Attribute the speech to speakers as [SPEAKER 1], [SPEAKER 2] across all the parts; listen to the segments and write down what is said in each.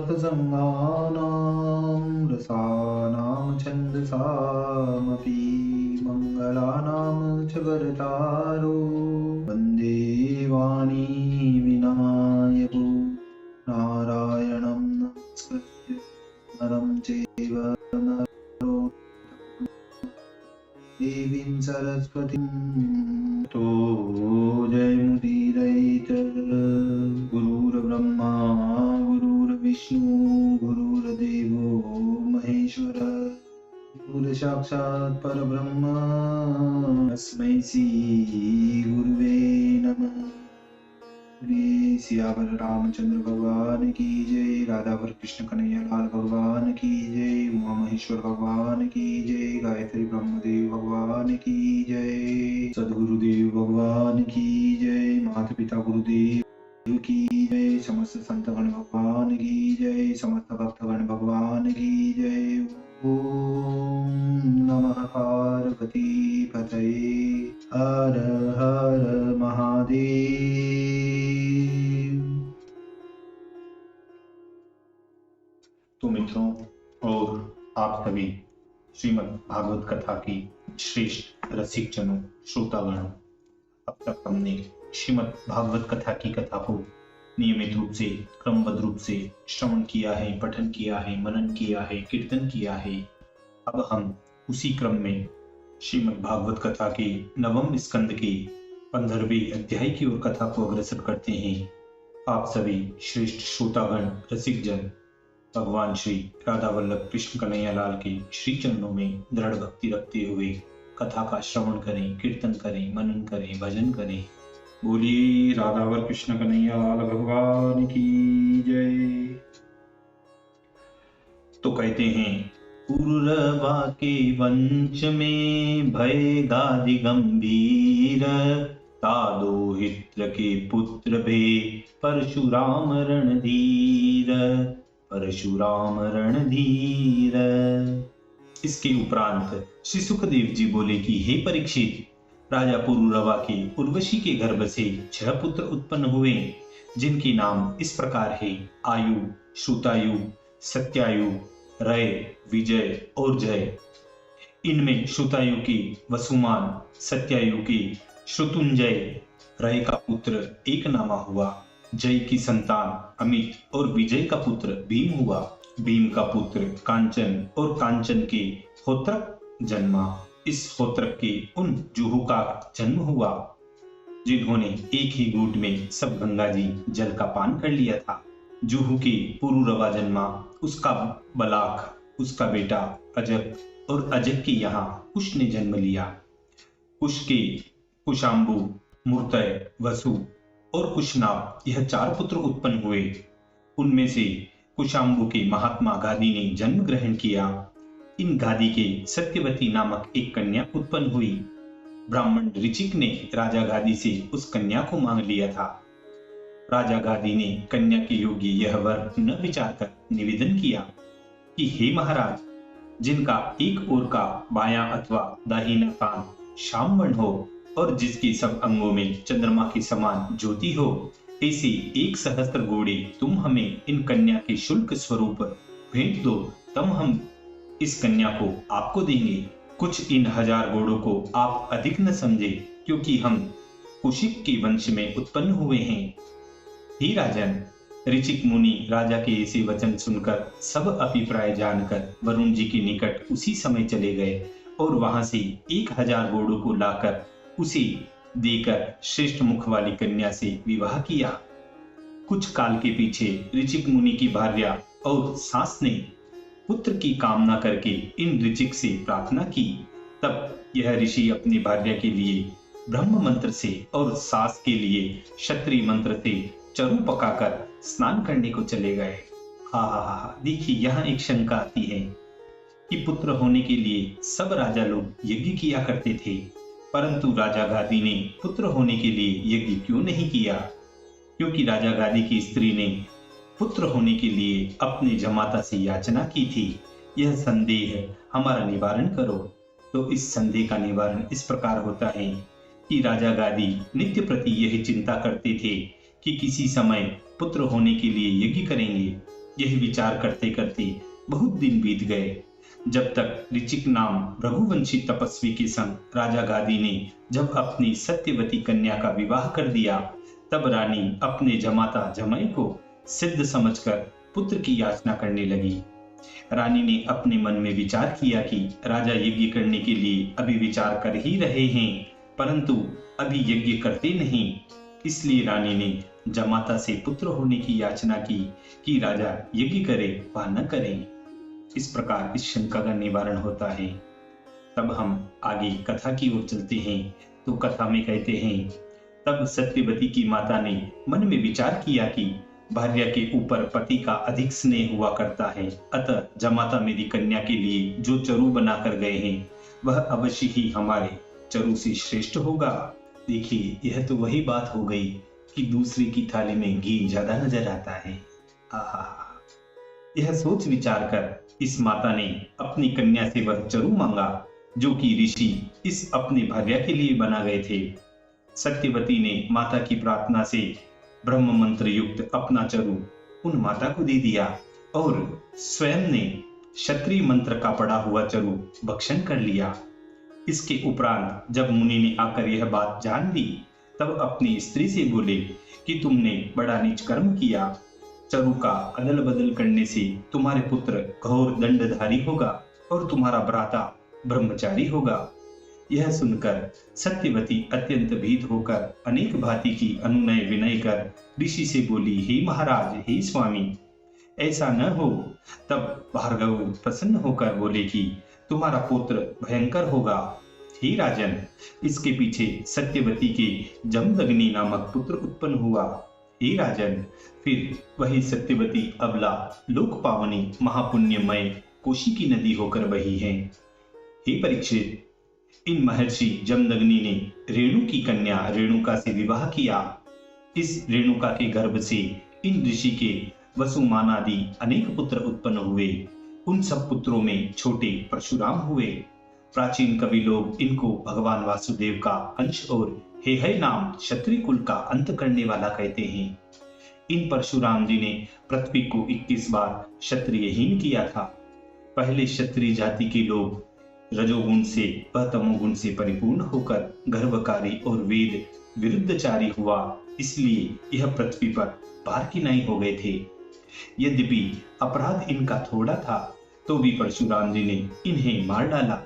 [SPEAKER 1] समर्थसङ्घानां रसानां छन्दसामपि मङ्गलानां च वरदारो वन्दे वाणी विनायको नारायणं नमस्कृत्य नरं चैव नरोत्तमं देवीं सरस्वतीं तो जयमुदीरयेत्। गुरुर्ब्रह्मा गुरुर्विष्णु गुरुर्देवो महेश्वर गुरुसाक्षात् परब्रह्म तस्मै श्री गुरुवे नमः। सियावर रामचंद्र भगवान की जय, राधावर कृष्ण कन्हैया लाल भगवान की जय, उमा महेश्वर भगवान की जय, गायत्री ब्रह्मदेव भगवान की जय, सदगुरुदेव भगवान की जय, माता पिता गुरुदेव की जय, समस्त संतगण भगवान की जय, समस्त भक्तगण भगवान की जय। ओम नमः पार्वती पतये हर हर महादेव। तो मित्रों और आप सभी श्रीमद् भागवत कथा की श्रेष्ठ रसिक जनों श्रोतागण, अब तक हमने श्रीमद् भागवत कथा की कथा को नियमित रूप से क्रमबद्ध रूप से श्रवण किया है, पठन किया है, मनन किया है, कीर्तन किया है। अब हम उसी क्रम में श्रीमद् भागवत कथा के नवम स्कंद के 15वें अध्याय की ओर कथा को अग्रसर करते हैं। आप सभी श्रेष्ठ श्रोतागण रसिक जन भगवान श्री राधा वल्लभ कृष्ण कन्हैया लाल के श्री चरणों में दृढ़ भक्ति रखते हुए कथा का श्रवण करें, कीर्तन करें, मनन करें, भजन करें। बोलिए राधावर कृष्ण कन्हैया लाल भगवान की जय। तो कहते हैं, पुरवा के वंश में भय गादि गंभीर, तादोहित्र के पुत्र भे परशुराम रणधीर, परशुराम रणधीर। इसके उपरांत श्री सुखदेव जी बोले कि हे परीक्षित, राजा पुरुरवा के उर्वशी के गर्भ से 6 पुत्र उत्पन्न हुए, जिनके नाम इस प्रकार है: आयु, श्रुतायु, सत्यायु, रय, विजय और जय। इनमें श्रुतायु के वसुमान, सत्यायु के श्रुतुंजय, रय का पुत्र एकनामा हुआ, जय की संतान अमित और विजय का पुत्र भीम हुआ। भीम का पुत्र कांचन और कांचन के होत्रक जन्मा। इस होत्रक के उन जुहू का जन्म हुआ, जिन्होंने एक ही घूंट में सब गंगा जी जल का पान कर लिया था। जुहू के पुरुरवा जन्मा, उसका बलाक, उसका बेटा अजक, और अजक के यहाँ कुश ने जन्म लिया। कुश के कुशाम्बु, मूर्तय, वसु और कुशनाभ, यह 4 पुत्र उत्पन्न हुए। उनमें से कुशाम्बु के महात्मा गादी ने जन्म ग्रहण किया। इन गादी के सत्यवती नामक एक कन्या उत्पन्न हुई। ब्राह्मण ऋचिक ने राजा गादी से उस कन्या को मांग लिया था। राजा गादी ने कन्या के योग्य यह वर न विचार कर निवेदन किया कि हे महाराज, जिनका एक ओर का बायां अथवा दाहिना कान श्याम वर्ण हो और जिसके सब अंगों में चंद्रमा के समान ज्योति हो, ऐसे 1 सहस्त्र घोड़े तुम हमें इन कन्या के शुल्क स्वरूप भेंट दो, तब हम इस कन्या को आपको देंगे। कुछ इन 1000 घोड़ों को आप अधिक न समझे, क्योंकि हम कुशिक के वंश में उत्पन्न हुए हैं। हे राजन, ऋचिक मुनि राजा के ऐसे वचन सुनकर सब अभिप्राय जानकर वरुण जी के निकट उसी समय चले गए और वहां से 1000 घोड़ों को लाकर उसे देकर श्रेष्ठ मुख वाली कन्या से विवाह किया। कुछ काल के पीछे ऋचिक मुनि की भार्या और सास ने पुत्र की कामना करके इन ऋचिक से प्रार्थना की। तब यह ऋषि अपनी भार्या के लिए ब्रह्म मंत्र से और सास के लिए क्षत्रिय मंत्र से चरु पकाकर स्नान करने को चले गए। हा, देखिए यहाँ एक शंका आती है कि पुत्र होने के लिए सब राजा लोग यज्ञ किया करते थे, परंतु राजा गादी ने पुत्र होने के लिए यज्ञ क्यों नहीं किया? क्योंकि राजा गादी की स्त्री ने पुत्र होने के लिए अपने जमाता से याचना की थी। यह संदेह हमारा निवारण करो। तो इस संदेह का निवारण इस प्रकार होता है कि राजा गादी नित्य प्रति यही चिंता करते थे कि किसी समय पुत्र होने के लिए यज्ञ करेंगे, यह विचार करते करते बहुत दिन बीत गए। जब तक ऋचिक नाम रघुवंशी तपस्वी के संग राजा गादी ने जब अपनी सत्यवती कन्या का विवाह कर दिया, तब रानी अपने जमाता जमाई को सिद्ध समझकर पुत्र की याचना करने लगी। रानी ने अपने मन में विचार किया कि राजा यज्ञ करने के लिए अभी विचार कर ही रहे हैं, परंतु अभी यज्ञ करते नहीं। इसलिए रानी ने जमाता से पुत्र होने की याचना की कि राजा यज्ञ करे व न करे। इस प्रकार इस शंका का निवारण होता है। तब हम आगे कथा की ओर चलते हैं। तो कथा में कहते हैं, तब सत्यवती की माता ने मन में विचार किया कि भार्या के ऊपर पति का अधिक स्नेह हुआ करता है, अतः जमाता मेरी कन्या के लिए जो चरु बना कर गए हैं वह अवश्य ही हमारे चरु से श्रेष्ठ होगा। देखिए, यह तो वही बात हो गई कि दूसरे की थाली में घी ज्यादा नजर आता है। आहा, यह सोच विचार कर इस माता ने अपनी कन्या से वह चरु मांगा जो कि ऋषि इस अपने भार्या के लिए बना गए थे। सत्यवती ने माता की प्रार्थना से ब्रह्म मंत्र युक्त अपना चरु उन माता को दे दिया और स्वयं ने क्षत्रिय मंत्र का पढ़ा हुआ चरु भक्षण कर लिया। इसके उपरांत जब मुनि ने आकर यह बात जान ली, तब अपनी स्त्री से बोले कि तुमने बड़ा नीच कर्म किया। चरु का अदल बदल करने से तुम्हारे पुत्र घोर दंडधारी होगा और तुम्हारा भ्राता ब्रह्मचारी होगा। यह सुनकर सत्यवती अत्यंत भीत होकर अनेक भांति की अनुनय विनय कर ऋषि से बोली, हे महाराज, हे स्वामी, ऐसा न हो। तब भार्गव प्रसन्न होकर बोले कि तुम्हारा पुत्र भयंकर होगा। हे राजन, इसके पीछे सत्यवती के जमदग्नि नामक पुत्र उत्पन्न हुआ। हे राजन, फिर वही सत्यवती अबला लोक पावनी महापुण्यमय कोशी की नदी होकर बही है। हे परीक्षित, इन महर्षि जमदग्नि ने रेणु की कन्या रेणुका से विवाह किया। इस रेणुका के गर्भ से इन ऋषि के वसुमान आदि अनेक पुत्र उत्पन्न हुए। उन सब पुत्रों में छोटे परशुराम हुए। प्राचीन कवि लोग इनको भगवान वासुदेव का अंश और हेहय नाम क्षत्रिय कुल का अंत करने वाला कहते हैं। इन परशुराम जी ने पृथ्वी को 21 बार क्षत्रियहीन किया था। पहले क्षत्रिय जाति के लोग रजोगुण से व तमोगुण से परिपूर्ण होकर गर्भकारी और वेद विरुद्धचारी हुआ, इसलिए यह पृथ्वी पर भार किनाई हो गए थे। यद्यपि अपराध इनका थोड़ा था, तो भी परशुराम जी ने इन्हें मार डाला।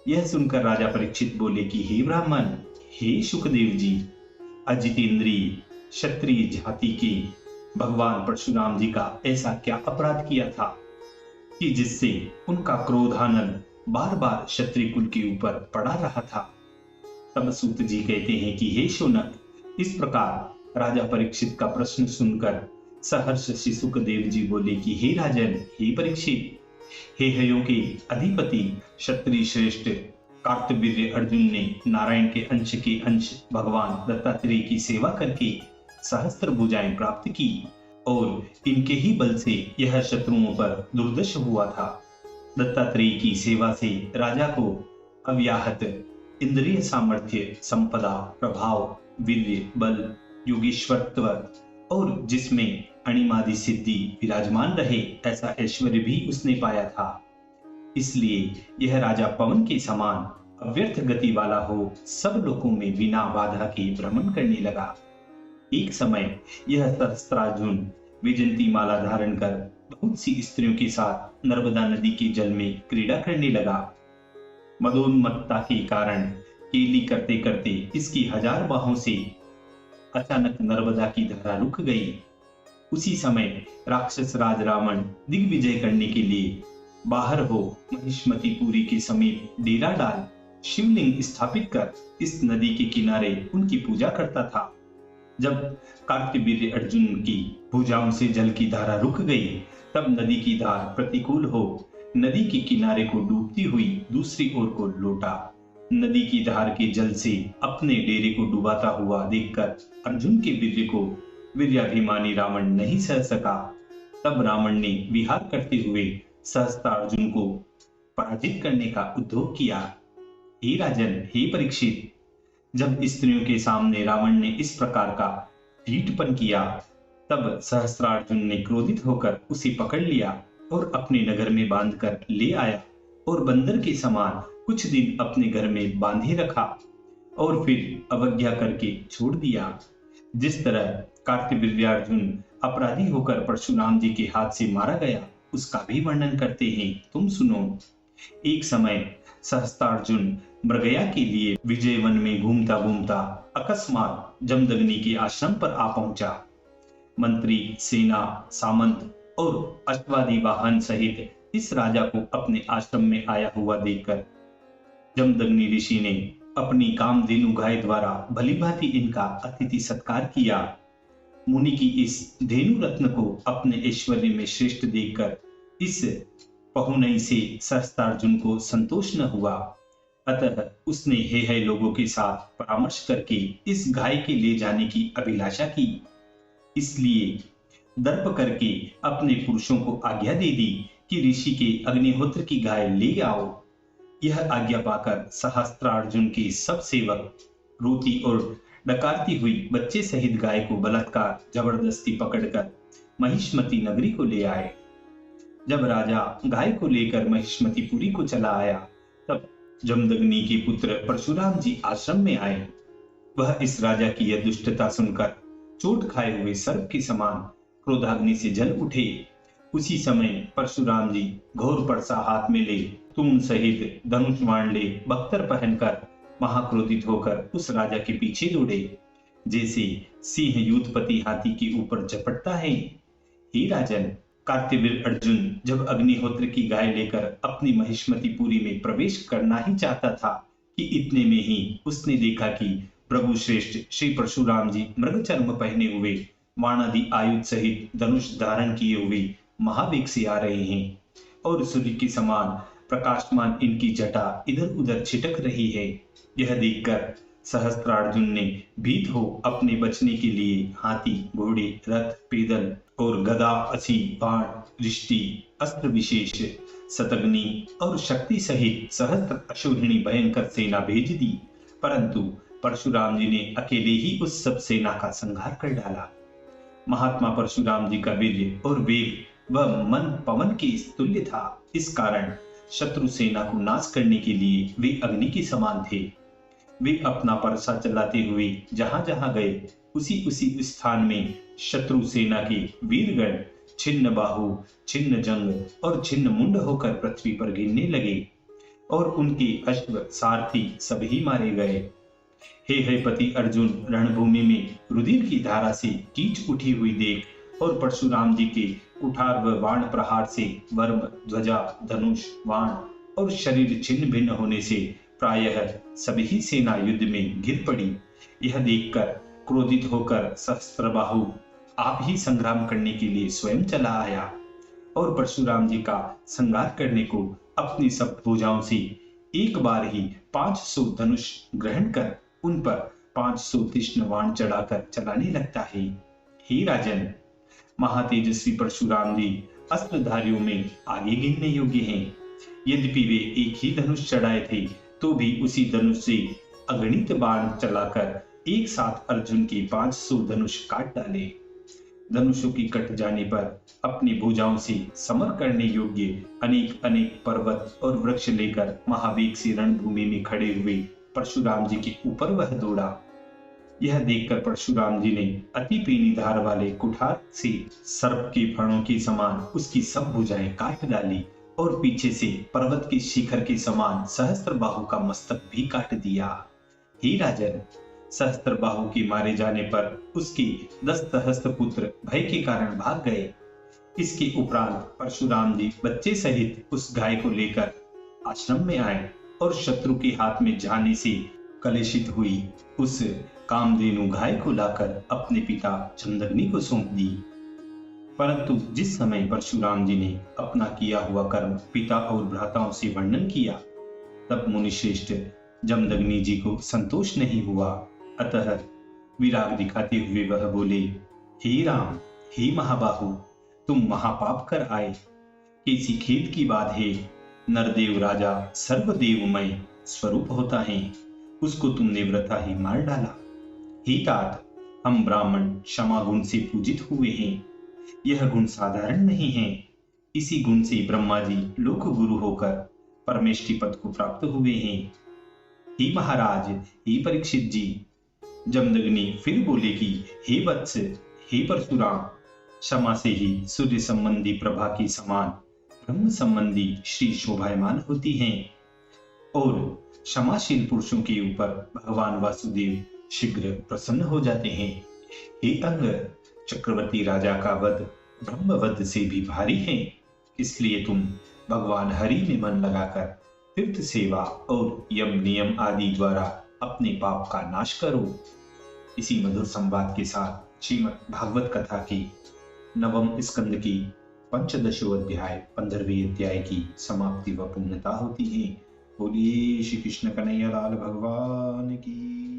[SPEAKER 1] यह सुनकर राजा परीक्षित बोले कि हे ब्राह्मण, हे शुकदेव जी, अजितेंद्रिय क्षत्रिय जाति के भगवान परशुराम जी का ऐसा क्या अपराध किया था कि जिससे उनका क्रोधानल बार बार क्षत्रिय कुल के ऊपर पड़ा रहा था। तब सूत जी कहते हैं कि हे शौनक, इस प्रकार राजा परीक्षित का प्रश्न सुनकर सहर्ष श्री सुखदेव जी बोले कि हे राजन, हे परीक्षित, हे हयों के अधिपति क्षत्रिय श्रेष्ठ कार्तवीर्य अर्जुन ने नारायण के अंश भगवान दत्तात्रेय की सेवा करके सहस्त्र भुजाएं प्राप्त की और इनके ही बल से यह शत्रुओं पर दुर्दश हुआ था। दत्तात्रेय की सेवा से राजा को अव्याहत इंद्रिय सामर्थ्य, संपदा, प्रभाव, वीर्य, बल, योगेश्वरत्व और जिसमें अणिमादि सिद्धि विराजमान रहे, ऐसा ऐश्वर्य भी उसने पाया था। इसलिए यह राजा पवन के समान अव्यर्थ गति वाला हो सब लोकों में बिना बाधा के भ्रमण करने लगा। एक समय यह सहस्त्रार्जुन विजंती माला धारण कर बहुत सी स्त्रियों के साथ नर्मदा नदी के जल में क्रीड़ा करने लगा। मदोन्मत्ता के कारण केली करते करते इसकी 1000 बाहों से अचानक नर्मदा की धारा रुक गई। उसी समय राक्षस राज रावण दिग्विजय करने के लिए बाहर हो महिष्मतिपुरी के समीप डेरा डाल शिवलिंग स्थापित कर इस नदी के किनारे उनकी पूजा करता था। जब कार्तवीर्य अर्जुन की भुजाओं से जल की धारा रुक गई, तब नदी की धार प्रतिकूल हो नदी के किनारे को डूबती हुई दूसरी ओर को लौटा। नदी की धार के जल से अपने डेरे को डुबाता हुआ देखकर अर्जुन के वीर्य को वीर्याभिमानी रावण नहीं सह सका। तब रावण ने विहार करते हुए सहस्त्रार्जुन को पराजित करने का उद्योग किया। हे राजन, हे परीक्षित, जब स्त्रियों के सामने रावण ने इस प्रकार का ढीठपन किया, तब सहस्त्रार्जुन ने क्रोधित होकर उसे पकड़ लिया और अपने नगर में बांधकर ले आया और बंदर के समान कुछ दिन अपने घर में बांधे रखा और फिर अवज्ञा करके छोड़ दिया। जिस तरह कार्तवीर्यार्जुन अपराधी होकर परशुराम जी के हाथ से मारा गया, उसका भी वर्णन करते हैं, तुम सुनो। एक समय सहस्त्रार्जुन मृगया के लिए विजय वन में घूमता घूमता अकस्मात जमदग्नि के आश्रम पर आ पहुंचा। मंत्री, सेना, सामंत और अश्वादी वाहन सहित इस राजा को अपने आश्रम में आया हुआ देखकर जमदग्नि ऋषि ने अपनी कामधेनु गाय द्वारा भलीभांति इनका अतिथि सत्कार किया। मुनि की इस धेनु रत्न को अपने ऐश्वर्य में श्रेष्ठ देखकर इस पहुनई से सहस्त्रार्जुन को संतोष न हुआ। अतः उसने हे लोगों के साथ परामर्श करके इस गाय के ले जाने की अभिलाषा की। इसलिए दर्प करके अपने पुरुषों को आज्ञा दे दी कि ऋषि के अग्निहोत्र की गाय ले आओ। यह आज्ञा पाकर सहस्त्रार्जुन के सब सेवक रोती और डकारती हुई बच्चे सहित गाय को बलात्कार जबरदस्ती पकड़कर महिष्मती नगरी को ले आए। जब राजा गाय को लेकर महिष्मतीपुरी को चला आया, तब जमदग्नि के पुत्र परशुराम जी आश्रम में आए। वह इस राजा की यह दुष्टता सुनकर चोट खाए हुए सर्प के समान क्रोधाग्नि से जल उठे। उसी समय परशुराम जी घोर परसा हाथ में ले, तुम सहित धनुष बाण ले, बख्तर पहनकर महाक्रोधित होकर उस राजा के पीछे दौड़े, जैसे सिंह युद्धपति हाथी के ऊपर झपटता है। हे राजन, कार्तवीर अर्जुन जब अग्निहोत्र की गाय लेकर अपनी महिष्मतीपुरी में प्रवेश करना ही चाहता था कि इतने में ही उसने देखा कि प्रभु श्रेष्ठ श्री परशुराम जी मृगचर्म पहने हुए वाणादि आयुध सहित धनुष धारण किए हुए महावेग से आ रहे हैं और सूर्य के समान प्रकाशमान इनकी जटा इधर उधर छिटक रही है। यह देखकर सहस्त्रार्जुन ने भीत हो अपने बचने के लिए हाथी, घोड़े, रथ, पैदल और गदा, असी, बाण, दृष्टि, अस्त्र विशेष, शतग्नि और शक्ति सहित सहस्त्र अशोहिणी भयंकर सेना भेज दी। परंतु परशुराम जी ने अकेले ही उस सब सेना का संहार कर डाला। महात्मा परशुराम जी का वीर्य और वेग वह मन पवन के तुल्य था। इस कारण शत्रु सेना को नाश करने के लिए वे अग्नि के समान थे। वे अपना परसा चलाते हुए जहां जहां गए, उसी उसी स्थान में शत्रु सेना के वीरगण छिन्न बाहु, छिन्न जंग और छिन्न मुंड होकर पृथ्वी पर गिरने लगे और उनके अश्व, सारथी सभी मारे गए। हे पति अर्जुन रणभूमि में रुधिर की धारा से कीच उठी हुई देख और परशुराम जी के कुठार व बाण प्रहार से वर्म, ध्वजा, धनुष, बाण और शरीर छिन्न भिन्न होने से प्रायः सभी सेना युद्ध में गिर पड़ी। यह देखकर क्रोधित होकर सहस्त्रबाहु आप ही संग्राम करने के लिए स्वयं चला आया और परशुराम जी का संहार करने को अपनी सब भुजाओं से एक बार ही 500 धनुष ग्रहण कर उन पर 500 तीक्ष्ण बाण चढ़ाकर चलाने लगता है। हे राजन, महातेजस्वी परशुराम जी अस्त्रधारियों में आगे गिनने योग्य हैं। यद्यपि वे एक ही धनुष चढ़ाए थे, तो भी उसी धनुष से अगणित बाण चलाकर एक साथ अर्जुन के 500 धनुष काट डाले। धनुषों की कट जाने पर अपनी भुजाओं से समर करने योग्य अनेक अनेक पर्वत और वृक्ष लेकर महावेग से रणभूमि में खड़े हुए परशुराम जी के ऊपर वह दौड़ा। यह देखकर परशुराम जी ने अति पीनी धार वाले कुठार से सर्प के फणों के समान उसकी सब भुजाएं काट डाली और पीछे से पर्वत के शिखर के समान सहस्त्रबाहु का मस्तक भी काट दिया। हे राजन, सहस्त्रबाहु के मारे जाने पर उसके 10 सहस्त्र पुत्र भय के कारण भाग गए। इसके उपरांत परशुराम जी बच्चे सहित उस गाय को लेकर आश्रम में आए और शत्रु के हाथ में जाने से कलेशित हुई उस कामधेनु गाय को लाकर अपने पिता जमदग्नि को सौंप दी। परंतु जिस समय परशुराम जी ने अपना किया हुआ कर्म पिता और भ्राताओं से वर्णन किया, तब मुनिश्रेष्ठ जमदग्नि जी को संतोष नहीं हुआ। अतः विराग दिखाते हुए वह बोले, हे राम, हे महाबाहु, तुम महापाप कर आए। कैसी खेद की बात है। नरदेव राजा सर्वदेवमय स्वरूप होता है, उसको तुमने व्रता ही मार डाला। हे तात, हम ब्राह्मण क्षमा गुण से पूजित हुए हैं। यह गुण साधारण नहीं है। इसी गुण से ब्रह्मा जी लोक गुरु होकर परमेष्टि पद को प्राप्त हुए हैं। हे महाराज, हे परीक्षित जी, जमदग्नि फिर बोले कि हे वत्स, हे परशुराम, क्षमा से ही सूर्य संबंधी प्रभा के समान ब्रह्म संबंधी श्री शोभायमान होती हैं और क्षमाशील पुरुषों के ऊपर भगवान वासुदेव शीघ्र प्रसन्न हो जाते हैं। हे अंग, चक्रवर्ती राजा का वध ब्रह्मवध से भी भारी है, इसलिए तुम भगवान हरि में मन लगाकर तीर्थ सेवा और यम नियम आदि द्वारा अपने पाप का नाश करो। इसी मधुर संवाद के साथ श्रीमद् भागवत कथा की नवम स्कंद की पंचदशो अध्याय 15वें अध्याय की समाप्ति व पूर्णता होती है। बोलिए श्री कृष्ण कन्हैया लाल भगवान की।